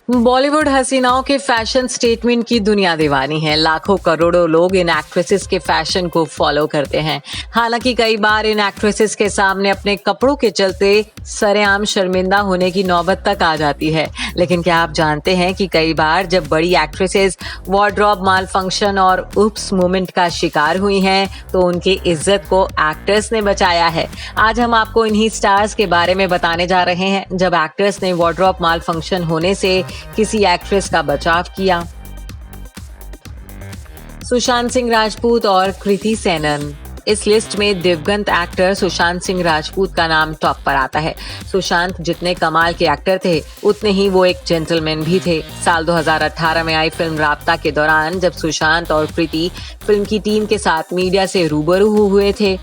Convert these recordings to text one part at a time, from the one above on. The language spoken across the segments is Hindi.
बॉलीवुड हसीनाओं के फैशन स्टेटमेंट की दुनिया दीवानी है। लाखों करोड़ों लोग इन एक्ट्रेसेस के फैशन को फॉलो करते हैं। हालांकि कई बार इन एक्ट्रेसेस के सामने अपने कपड़ों के चलते सरेआम शर्मिंदा होने की नौबत तक आ जाती है। लेकिन क्या आप जानते हैं कि कई बार जब बड़ी एक्ट्रेसेस वार्डरोब माल फंक्शन और उप्स मोमेंट का शिकार हुई हैं, तो उनकी इज्जत को एक्टर्स ने बचाया है। आज हम आपको इन्हीं स्टार्स के बारे में बताने जा रहे हैं जब एक्टर्स ने वार्डरोब माल फंक्शन होने से किसी एक्ट्रेस का बचाव किया। सुशांत सिंह राजपूत और कृति सेनन। इस लिस्ट में दिवंगत एक्टर सुशांत सिंह राजपूत का नाम टॉप पर आता है। सुशांत जितने कमाल के एक्टर थे, उतने ही वो एक जेंटलमैन भी थे। साल 2018 में आई फिल्म राब्ता के दौरान जब सुशांत और कृति फिल्म की टीम के साथ मीडिया से रूबरू हुए थे,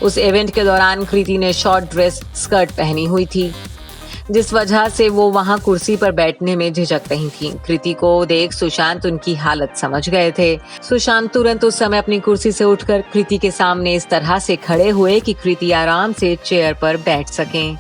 उस इवेंट के दौरान कृति ने शॉर्ट ड्रेस स्कर्ट पहनी हुई थी, जिस वजह से वो वहां कुर्सी पर बैठने में झिझक रही थीं। कृति को देख सुशांत उनकी हालत समझ गए थे। सुशांत तुरंत उस समय अपनी कुर्सी से उठकर कृति के सामने इस तरह से खड़े हुए कि कृति आराम से चेयर पर बैठ सकें।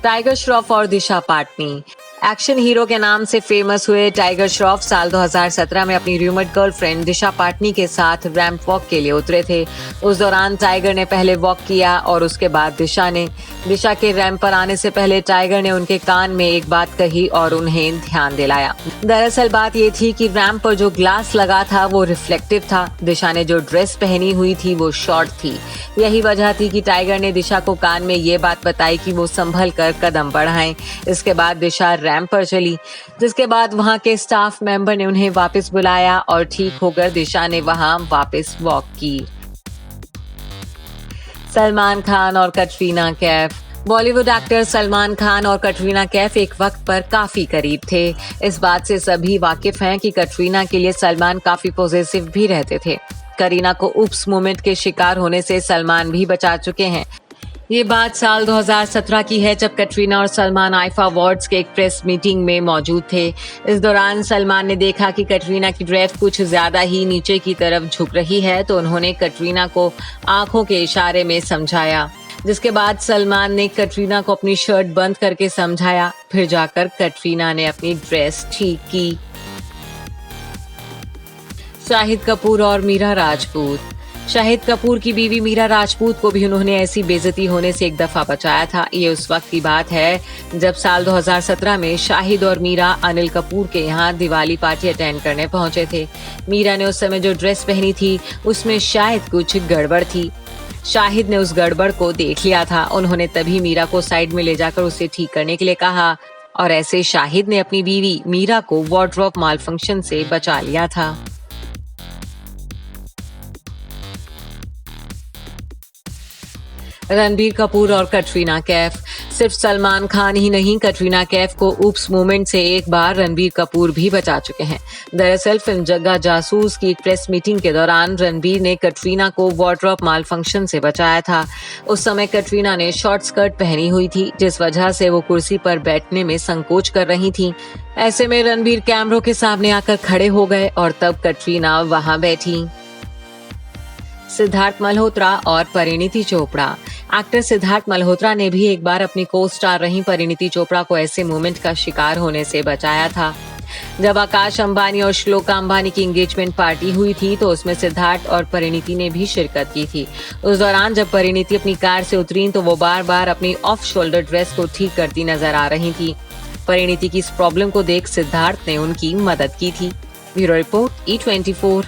टाइगर श्रॉफ और दिशा पाटनी। एक्शन हीरो के नाम से फेमस हुए टाइगर श्रॉफ साल 2017 में अपनी रूमर्ड गर्लफ्रेंड दिशा पाटनी के साथ रैंप वॉक के लिए उतरे थे। उस दौरान टाइगर ने पहले वॉक किया और उसके बाद दिशा ने। दिशा के रैंप पर आने से पहले टाइगर ने उनके कान में एक बात कही और उन्हें ध्यान दिलाया। दरअसल बात ये थी कि रैंप पर जो ग्लास लगा था वो रिफ्लेक्टिव था। दिशा ने जो ड्रेस पहनी हुई थी वो शॉर्ट थी। यही वजह थी कि टाइगर ने दिशा को कान में ये बात बताई कि वो संभल कर कदम बढ़ाएं। इसके बाद दिशा रैंप पर चली, जिसके बाद वहां के स्टाफ मेंबर ने उन्हें वापस बुलाया और ठीक होकर दिशा ने वहां वापस वॉक की। सलमान खान और कटरीना कैफ। बॉलीवुड एक्टर सलमान खान और कटरीना कैफ एक वक्त पर काफी करीब थे। इस बात से सभी वाकिफ हैं कि कटरीना के लिए सलमान काफी पॉजिटिव भी रहते थे। करीना को उप्स मोमेंट के शिकार होने से सलमान भी बचा चुके हैं। ये बात साल 2017 की है जब कटरीना और सलमान आईफा अवार्ड्स के एक प्रेस मीटिंग में मौजूद थे। इस दौरान सलमान ने देखा कि कटरीना की ड्रेस कुछ ज्यादा ही नीचे की तरफ झुक रही है, तो उन्होंने कटरीना को आंखों के इशारे में समझाया, जिसके बाद सलमान ने कटरीना को अपनी शर्ट बंद करके समझाया। फिर जाकर कटरीना ने अपनी ड्रेस ठीक की। शाहिद कपूर और मीरा राजपूत। शाहिद कपूर की बीवी मीरा राजपूत को भी उन्होंने ऐसी बेइज्जती होने से एक दफा बचाया था। ये उस वक्त की बात है जब साल 2017 में शाहिद और मीरा अनिल कपूर के यहाँ दिवाली पार्टी अटेंड करने पहुंचे थे। मीरा ने उस समय जो ड्रेस पहनी थी उसमें शायद कुछ गड़बड़ थी। शाहिद ने उस गड़बड़ को देख लिया था। उन्होंने तभी मीरा को साइड में ले जाकर उसे ठीक करने के लिए कहा और ऐसे शाहिद ने अपनी बीवी मीरा को वार्डरोब माल फंक्शन से बचा लिया था। रणबीर कपूर और कटरीना कैफ। सिर्फ सलमान खान ही नहीं, कटरीना कैफ को उप्स मोमेंट से एक बार रणबीर कपूर भी बचा चुके हैं। दरअसल फिल्म जग्गा जासूस की एक प्रेस मीटिंग के दौरान रणबीर ने कटरीना को वार्डरोब माल फंक्शन से बचाया था। उस समय कटरीना ने शॉर्ट स्कर्ट पहनी हुई थी, जिस वजह से वो कुर्सी पर बैठने में संकोच कर रही थी। ऐसे में रणबीर कैमरों के सामने आकर खड़े हो गए और तब कटरीना वहां बैठी। सिद्धार्थ मल्होत्रा और परिणीति चोपड़ा। एक्टर सिद्धार्थ मल्होत्रा ने भी एक बार अपनी को स्टार रही परिणीति चोपड़ा को ऐसे मोमेंट का शिकार होने से बचाया था। जब आकाश अंबानी और श्लोका अंबानी की एंगेजमेंट पार्टी हुई थी, तो उसमें सिद्धार्थ और परिणीति ने भी शिरकत की थी। उस दौरान जब परिणीति अपनी कार से उतरी तो वो बार बार अपनी ऑफ शोल्डर ड्रेस को ठीक करती नजर आ रही थी। परिणीति की इस प्रॉब्लम को देख सिद्धार्थ ने उनकी मदद की थी। Bureau report E24।